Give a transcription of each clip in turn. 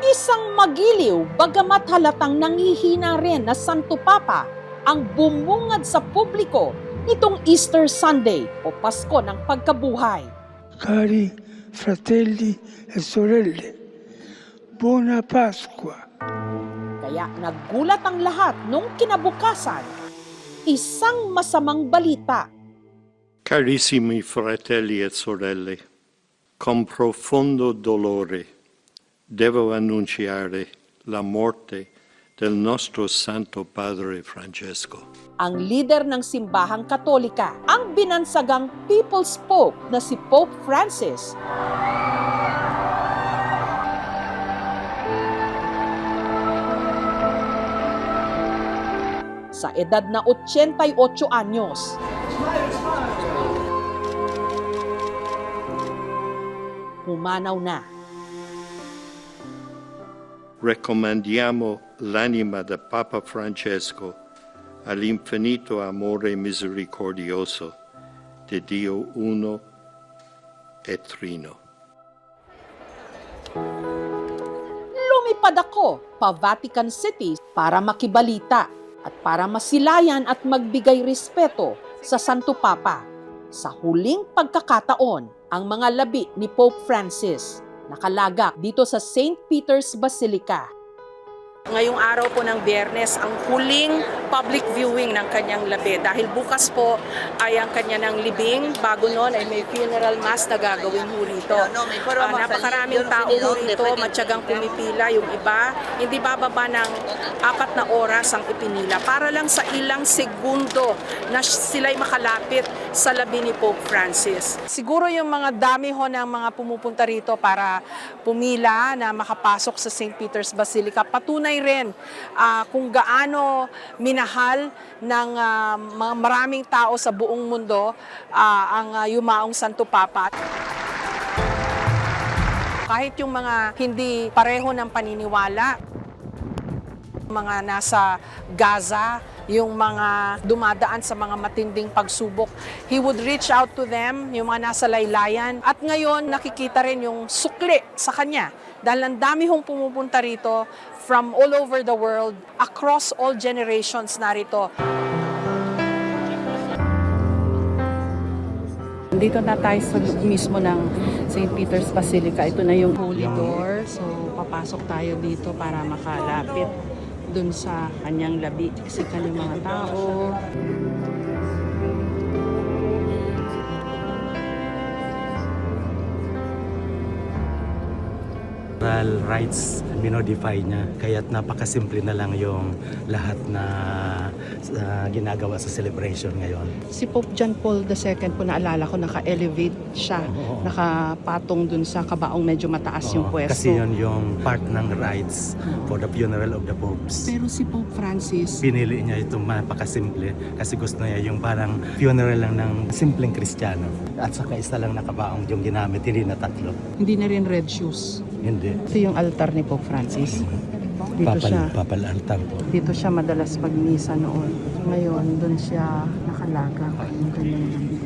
Isang magiliw bagamat halatang nanghihina rin na Santo Papa ang bumungad sa publiko nitong Easter Sunday o Pasko ng Pagkabuhay. Cari fratelli e sorelle, buona Pasqua. Kaya nagulat ang lahat nung kinabukasan. Isang masamang balita. Carissimi fratelli e sorelle, con profondo dolore devo annunciare la morte del nostro Santo Padre Francesco. Ang lider ng simbahang Katolika, ang binansagang People's Pope na si Pope Francis. Sa edad na 88 anyos. Pumanaw na. Raccomandiamo l'anima del Papa Francesco all'infinito amore misericordioso di Dio Uno e Trino. Lumipad ako pa Vatican City para makibalita at para masilayan at magbigay respeto sa Santo Papa. Sa huling pagkakataon, ang mga labi ni Pope Francis nakalagak dito sa St. Peter's Basilica. Ngayong araw po ng Biyernes, ang huling public viewing ng kanyang labi. Dahil bukas po ay ang kanya ng libing. Bago noon ay may funeral mass na gagawin ho rito. Napakaraming tao ho rito, matyagang pumipila. Yung iba, hindi bababa ng 4 na oras ang ipinila. Para lang sa ilang segundo na sila'y makalapit sa labi ni Pope Francis. Siguro yung mga dami ho ng mga pumupunta rito para pumila na makapasok sa St. Peter's Basilica, patunay rin kung gaano minahal ng maraming tao sa buong mundo ang yumaong Santo Papa. Kahit yung mga hindi pareho ng paniniwala, mga nasa Gaza, yung mga dumadaan sa mga matinding pagsubok, he would reach out to them, yung mga nasa laylayan. At ngayon, nakikita rin yung sukli sa kanya. Dahil ang dami hong pumupunta rito from all over the world, across all generations narito. Dito na tayo sa mismo ng St. Peter's Basilica. Ito na yung holy door. So, papasok tayo dito para makalapit dun sa kanyang labi. Kasi kanyang mga tao. Moral rights, minodify niya. Kaya't napakasimple na lang yung lahat na ginagawa sa celebration ngayon. Si Pope John Paul II po, naalala ko, naka-elevate siya. Oo. Nakapatong dun sa kabaong medyo mataas yung pwesto. Kasi yun yung part ng rights for the funeral of the popes. Pero si Pope Francis, Pinili niya itong napakasimple kasi gusto niya yung parang funeral lang ng simpleng Kristiyano. At saka isa lang na kabaong yung ginamit, hindi na 3. hindi na rin red shoes. Hindi. Ito yung altar ni Pope Francis. Dito Papal altar po. Dito siya madalas magmisa noon. Ngayon, doon siya nakalaga yung kanyang labi.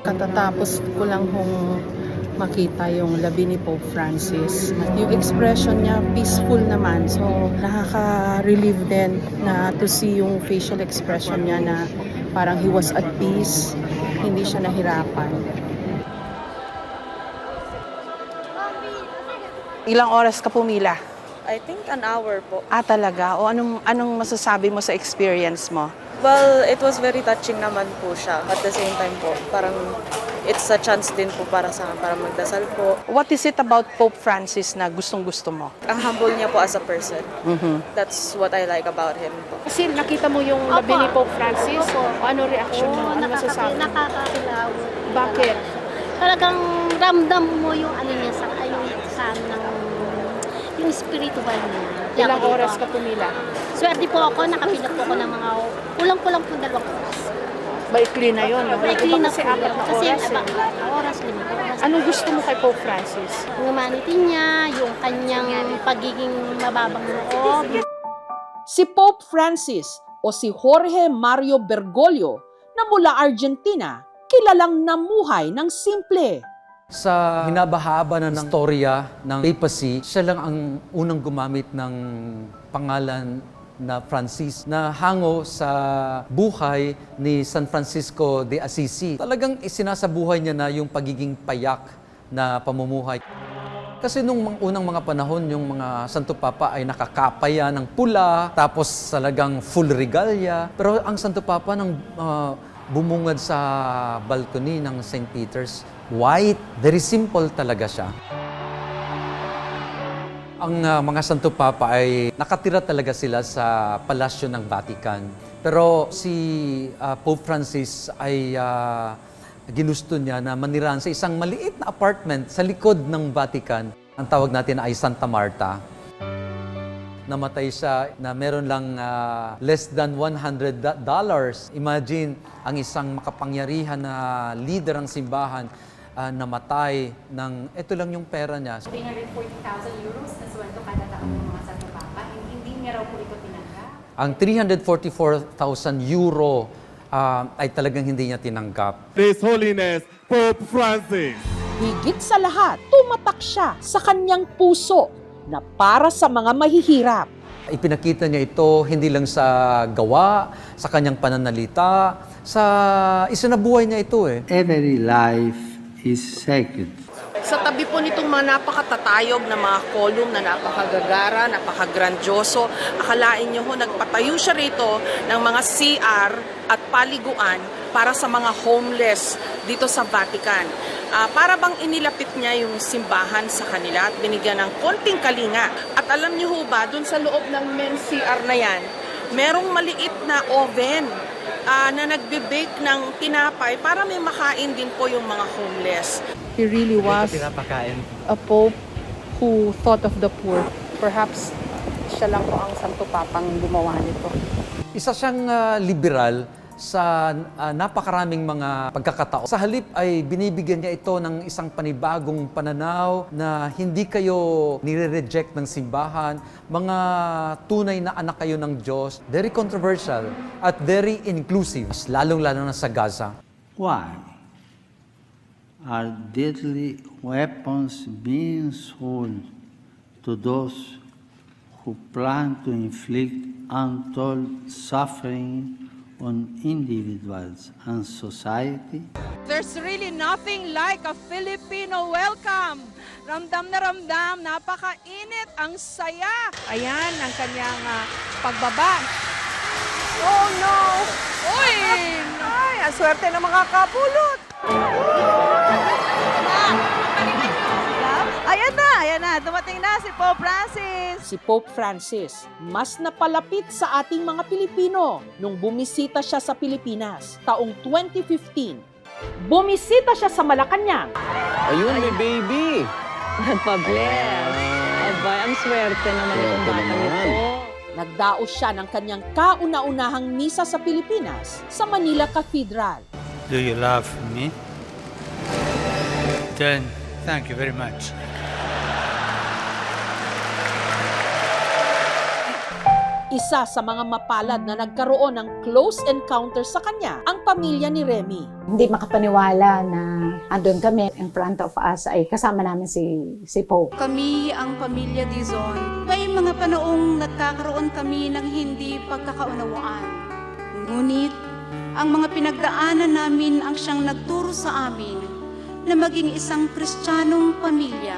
Katatapos ko lang hong makita yung labi ni Pope Francis. Yung expression niya, peaceful naman. So, nakaka-relieve din na to see yung facial expression niya na parang he was at peace. Hindi siya nahirapan. Ilang oras ka pumila? I think an hour po. Talaga? O anong masasabi mo sa experience mo? Well, it was very touching naman po siya. At the same time po, parang it's a chance din po para magdasal po. What is it about Pope Francis na gustong-gusto mo? Ang humble niya po as a person. That's what I like about him po. Kasi nakita mo yung labi ni Pope Francis, ano reaction mo? Ano masasabi? Nakakakilaw. Bakit? Talagang ramdam mo yung ano niya sa yung spiritual niya. Ilang oras ka pumila? Swerte po ako, nakapila po ako ng mga kulang-kulang po 2 oras. Maikli na yun. No? Maikli na Kasi po apat yun. na Kasi oras. Eh. oras, 5 oras. Anong gusto mo kay Pope Francis? Yung humanity niya, yung kanyang pagiging mababang loob. Si Pope Francis o si Jorge Mario Bergoglio na mula Argentina, kilalang namuhay ng simple. Sa hinabahaba na ng storya ng papacy, siya lang ang unang gumamit ng pangalan na Francis na hango sa buhay ni San Francisco de Assisi. Talagang isinasabuhay niya na yung pagiging payak na pamumuhay. Kasi nung unang mga panahon, yung mga Santo Papa ay nakakapaya ng pula, tapos talagang full regalia. Pero ang Santo Papa nang bumungad sa balcony ng St. Peter's, white, very simple talaga siya. Ang mga Santo Papa ay nakatira talaga sila sa palasyo ng Vatican. Pero si Pope Francis ay ginusto niya na manirahan sa isang maliit na apartment sa likod ng Vatican. Ang tawag natin ay Santa Marta. Namatay siya na meron lang less than $100. Imagine, ang isang makapangyarihan na leader ng simbahan namatay ng, ito lang yung pera niya. 340,000 euros na sweldo kada taon ng mga Santo Papa. Hindi niya raw po ito tinanggap. Ang 344,000 euro ay talagang hindi niya tinanggap. His Holiness Pope Francis. Higit sa lahat, tumatak siya sa kanyang puso na para sa mga mahihirap. Ipinakita niya ito hindi lang sa gawa, sa kanyang pananalita, sa isinabuhay niya ito eh. Every life is sacred. Sa tabi po nitong mga napakatatayog na mga column na napakagagara, napakagrandyoso, akalain nyo ho, nagpatayo siya rito ng mga CR at paliguan para sa mga homeless dito sa Vatican. Para bang inilapit niya yung simbahan sa kanila at binigyan ng konting kalinga. At alam niyo ho ba, dun sa loob ng men's CR na yan, merong maliit na oven na nagbe-bake ng tinapay para may makain din po yung mga homeless. He really was Pinapakain. a pope who thought of the poor. Perhaps siya lang po ang Santo Papang gumawa nito. Isa siyang liberal sa napakaraming mga pagkakataon. Sa halip ay binibigyan niya ito ng isang panibagong pananaw na hindi kayo nire-reject ng simbahan, mga tunay na anak kayo ng Diyos. Very controversial at very inclusive, lalong-lalo na sa Gaza. Why are deadly weapons being sold to those who plan to inflict untold suffering on individuals and society? There's really nothing like a Filipino welcome. Ramdam na ramdam, napakainit, ang saya. Ayan ang kanyang pagbaba. Oh no! Uy! Ay, ang swerte ng mga kapulot. Ayan na, dumating na si Pope Francis. Si Pope Francis, mas napalapit sa ating mga Pilipino nung bumisita siya sa Pilipinas taong 2015. Bumisita siya sa Malacanang. Ayun, may baby! Nagpa-bless. Abay, ang swerte naman itong bata nito. Nagdaos siya ng kanyang kauna-unahang misa sa Pilipinas sa Manila Cathedral. Do you love me? Then, thank you very much. Isa sa mga mapalad na nagkaroon ng close encounter sa kanya ang pamilya ni Remy. Hindi makapaniwala na andun kami in front of us ay kasama namin si Pope. Kami ang pamilya Dizon. May mga panoong nagkakaroon kami ng hindi pagkakaunawaan. Ngunit, ang mga pinagdaanan namin ang siyang nagturo sa amin na maging isang Kristiyanong pamilya.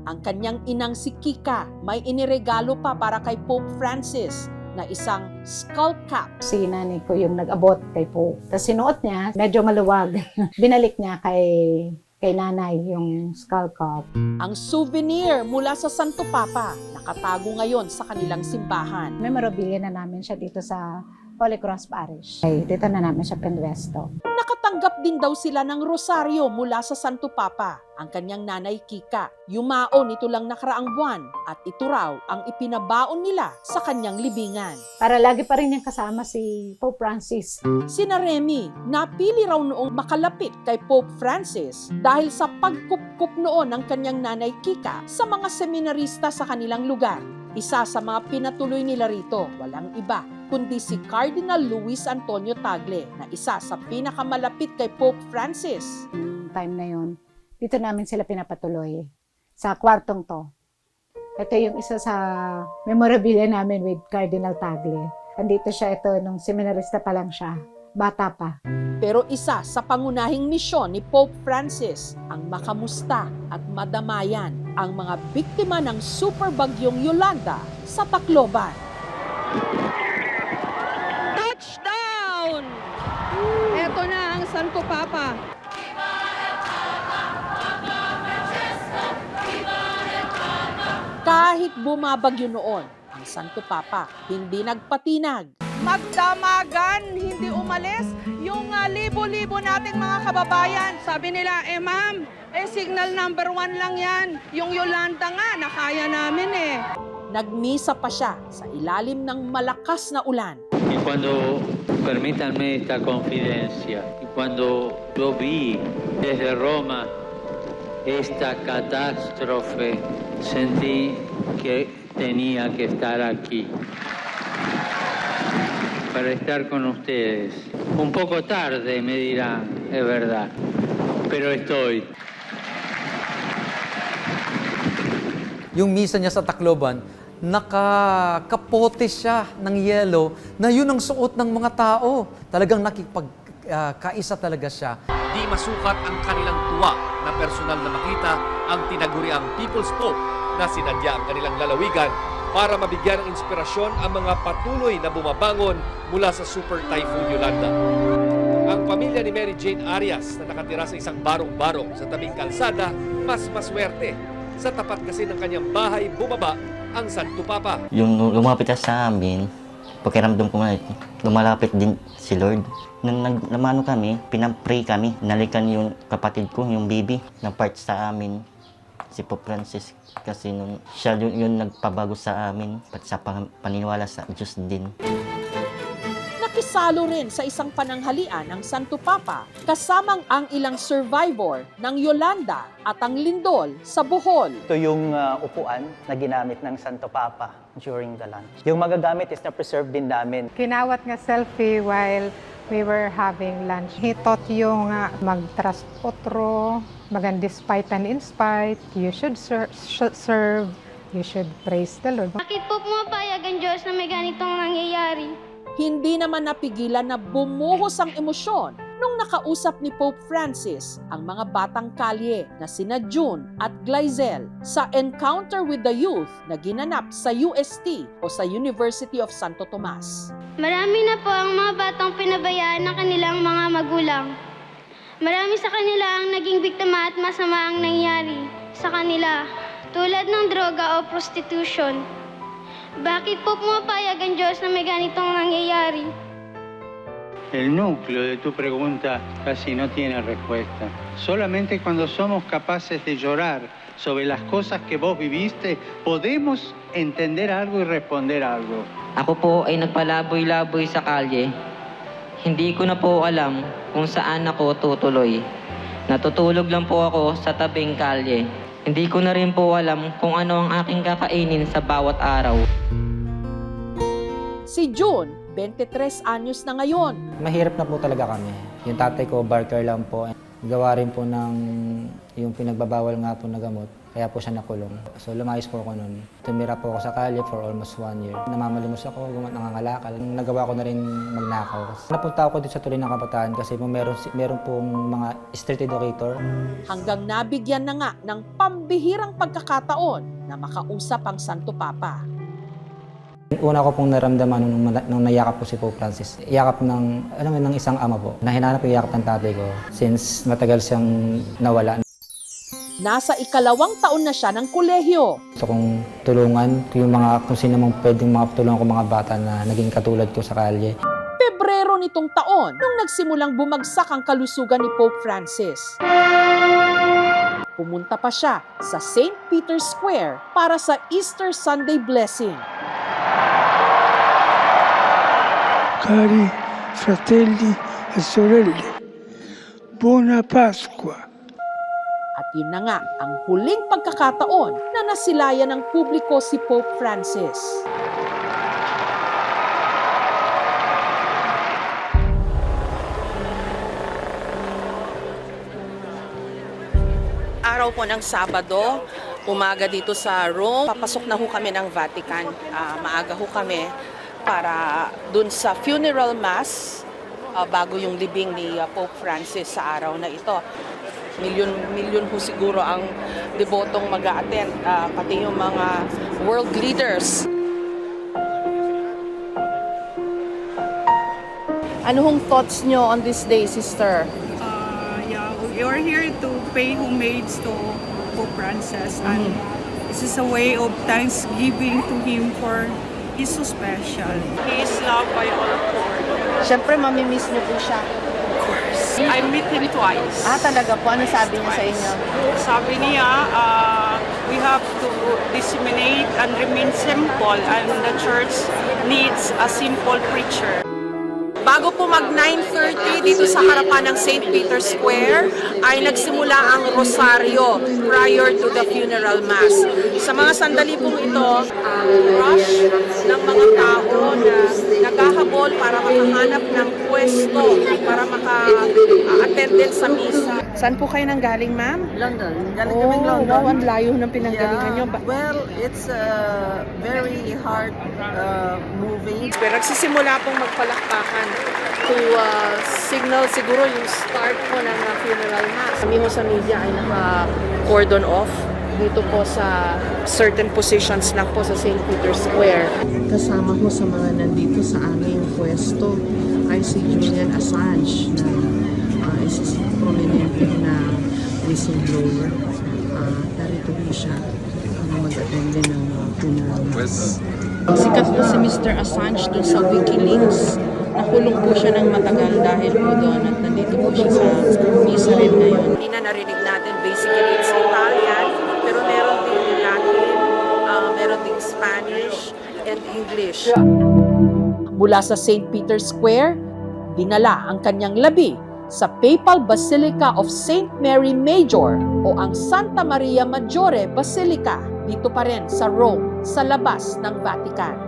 Ang kanyang inang si Kika may iniregalo pa para kay Pope Francis na isang skull cap. Si nanay ko yung nag-abot kay Pope. Tapos sinuot niya, medyo maluwag. Binalik niya kay nanay yung skull cap. Ang souvenir mula sa Santo Papa, nakatago ngayon sa kanilang simbahan. Memorabilia na namin siya dito sa Holy Cross Parish. Ay, dito na namin siya pinwesto. Nakatago Nakatanggap din daw sila ng rosaryo mula sa Santo Papa. Ang kanyang nanay Kika, yumao nito lang nakaraang buwan at ito raw ang ipinabaon nila sa kanyang libingan. Para lagi pa rin niyang kasama si Pope Francis. Sina Remy, napili raw noong makalapit kay Pope Francis dahil sa pagkupkup noon ng kanyang nanay Kika sa mga seminarista sa kanilang lugar. Isa sa mga pinatuloy nila rito, walang iba, kundi si Cardinal Luis Antonio Tagle na isa sa pinakamalapit kay Pope Francis. Time na yon, dito namin sila pinapatuloy sa kwartong to. Ito yung isa sa memorabilia namin with Cardinal Tagle. Andito siya, ito nung seminarista pa lang siya, bata pa. Pero isa sa pangunahing misyon ni Pope Francis ang makamusta at madamayan ang mga biktima ng super bagyong Yolanda sa Tacloban. Touchdown! Eto na ang Santo Papa. Kahit bumabagyo noon, ang Santo Papa hindi nagpatinag. Magdamagan, hindi umalis yung libo-libo nating mga kababayan. Sabi nila, ma'am, signal number 1 lang yan. Yung Yolanda nga, nakaya namin Nagmisa pa siya sa ilalim ng malakas na ulan. Y cuando, permítanme esta confidencia, y cuando yo vi desde Roma esta catástrofe, sentí que tenía que estar aquí para estar con ustedes. Un poco tarde, me dirán, es verdad, pero estoy. Yung misa niya sa Tacloban, nakakapote siya ng yelo na yun ang suot ng mga tao. Talagang nakipagkaisa talaga siya. Di masukat ang kanilang tuwa na personal na makita ang tinaguriang People's Pope na sinadya ang kanilang lalawigan para mabigyan ng inspirasyon ang mga patuloy na bumabangon mula sa Super Typhoon Yolanda. Ang pamilya ni Mary Jane Arias na nakatira sa isang barong-barong sa tabing kalsada, mas maswerte. Sa tapat kasi ng kanyang bahay, bumaba ang Santo Papa. Yung lumapit sa amin, pakiramdam ko na lumalapit din si Lord. Nung namano kami, pinapray kami. Nalikan yung kapatid ko, yung baby, na part sa amin. Si Pope Francis kasi siya yung nagpabago sa amin at sa paniniwala sa Diyos din. Nakisalo rin sa isang pananghalian ng Santo Papa kasamang ang ilang survivor ng Yolanda at ang lindol sa Bohol. Ito yung upuan na ginamit ng Santo Papa during the lunch. Yung magagamit is na-preserve din namin. Kinawat nga selfie while we were having lunch. He taught yung mag-trust otro, despite and in spite, you should serve, you should praise the Lord. Bakit po pumapayag ang Diyos na may ganitong nangyayari? Hindi naman napigilan na bumuhos ang emosyon nung nakausap ni Pope Francis ang mga batang kalye na sina June at Glyzel sa Encounter with the Youth na ginanap sa UST o sa University of Santo Tomas. Marami na po ang mga batang pinabayaan ng kanilang mga magulang. Marami sa kanila ang naging biktima at masama ang nangyari sa kanila, tulad ng droga o prostitution. Bakit po pumapayag ang Diyos na may ganitong nangyayari? El núcleo de tu pregunta casi no tiene respuesta. Solamente cuando somos capaces de llorar sobre las cosas que vos viviste, podemos entender algo y responder algo. Ako po ay nagpalaboy-laboy sa kalye. Hindi ko na po alam kung saan ako tutuloy. Natutulog lang po ako sa tabing kalye. Hindi ko na rin po alam kung ano ang aking kakainin sa bawat araw. Si June, 23 anyos na ngayon. Mahirap na po talaga kami. Yung tatay ko, barker lang po. Gawa rin po ng yung pinagbabawal nga po na gamot. Kaya po siya nakulong. So lumayos po ako noon. Tumira po ako sa kalye for almost 1 year. Namamalimos ako, nangangalakal. Nagawa ko na rin magnakaw. Napunta ako dito sa Tuloy ng Kabataan kasi meron pong mga street educator. Hanggang nabigyan na nga ng pambihirang pagkakataon na makausap ang Santo Papa. Una ko pong naramdaman nung nayakap po si Pope Francis. Yakap ng isang ama po. Nahinanap yung yakap ng tatay ko since matagal siyang nawala. Nasa 2nd taon na siya ng kolehiyo. Gusto kong tulungan kung sino mang pwedeng makatulungan ko mga bata na naging katulad ko sa kalye. Pebrero nitong taon nung nagsimulang bumagsak ang kalusugan ni Pope Francis. Pumunta pa siya sa St. Peter's Square para sa Easter Sunday blessing. Cari fratelli e sorelle, buona Pasqua. At yun na nga ang huling pagkakataon na nasilayan ng publiko si Pope Francis. Araw po ng Sabado, umaga dito sa Rome. Papasok na ho kami ng Vatican. Maaga ho kami para dun sa funeral mass bago yung libing ni Pope Francis sa araw na ito. Milyon ho siguro ang debotong mag-a-attend, pati yung mga world leaders. Ano hong thoughts nyo on this day, sister? You're here to pay homage to Pope Francis, and this is a way of thanksgiving to him for he's so special. He is loved by all poor. Siyempre, mamimiss niyo po siya. Of course. I met him twice. Talaga po? Ano sabi niya sa inyo? Sabi niya, we have to disseminate and remain simple, and the church needs a simple preacher. Bago po mag 9:30 dito sa harapan ng St. Peter's Square ay nagsimula ang rosaryo prior to the funeral mass. Sa mga sandali pong ito, rush ng mga tao na naghahabol para makahanap ng pwesto para maka-attend din sa misa. Saan po kayo nang galing, ma'am? London. Galing kaming London. Wow, ang layo ng pinanggalingan nyo. Well, it's very hard moving. Nagsisimula pong magpalakpakan to signal siguro yung start po ng funeral mass. Kami ho sa media ay naka-cordon off dito po sa certain positions lang po sa St. Peter's Square. Kasama ko sa mga nandito sa aming pwesto ay si Julian Assange na isa sa prominente na whistleblower. Narito po siya mag-attend din ng funeral mass. Sikat po si Mr. Assange dun sa Wikileaks. Nakulong po siya ng matagal dahil po doon at nandito po siya sa misa rin ngayon. Hindi na narinig natin, basically it's Italian, pero meron din Latin, meron din Spanish and English. Mula sa St. Peter's Square, dinala ang kanyang labi sa Papal Basilica of St. Mary Major o ang Santa Maria Maggiore Basilica dito pa rin sa Rome, sa labas ng Vatican.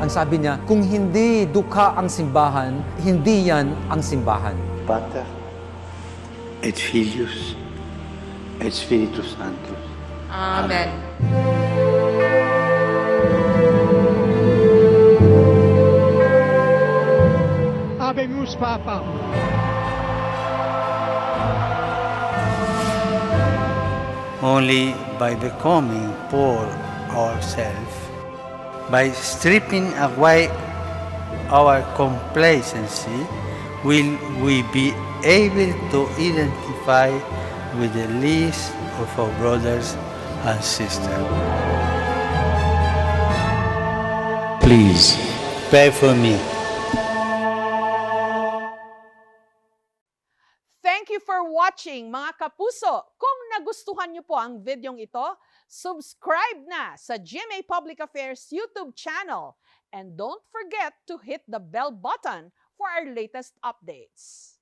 Ang sabi niya, kung hindi dukha ang simbahan, hindi yan ang simbahan. Pater, et Filius, et Spiritus Sanctus. Amen. Habemus Papa. Only by becoming poor ourselves, by stripping away our complacency, will we be able to identify with the least of our brothers and sisters. Please, pray for me. Thank you for watching, mga kapuso. Kung nagustuhan niyo po ang videong ito, subscribe na sa GMA Public Affairs YouTube channel. And don't forget to hit the bell button for our latest updates.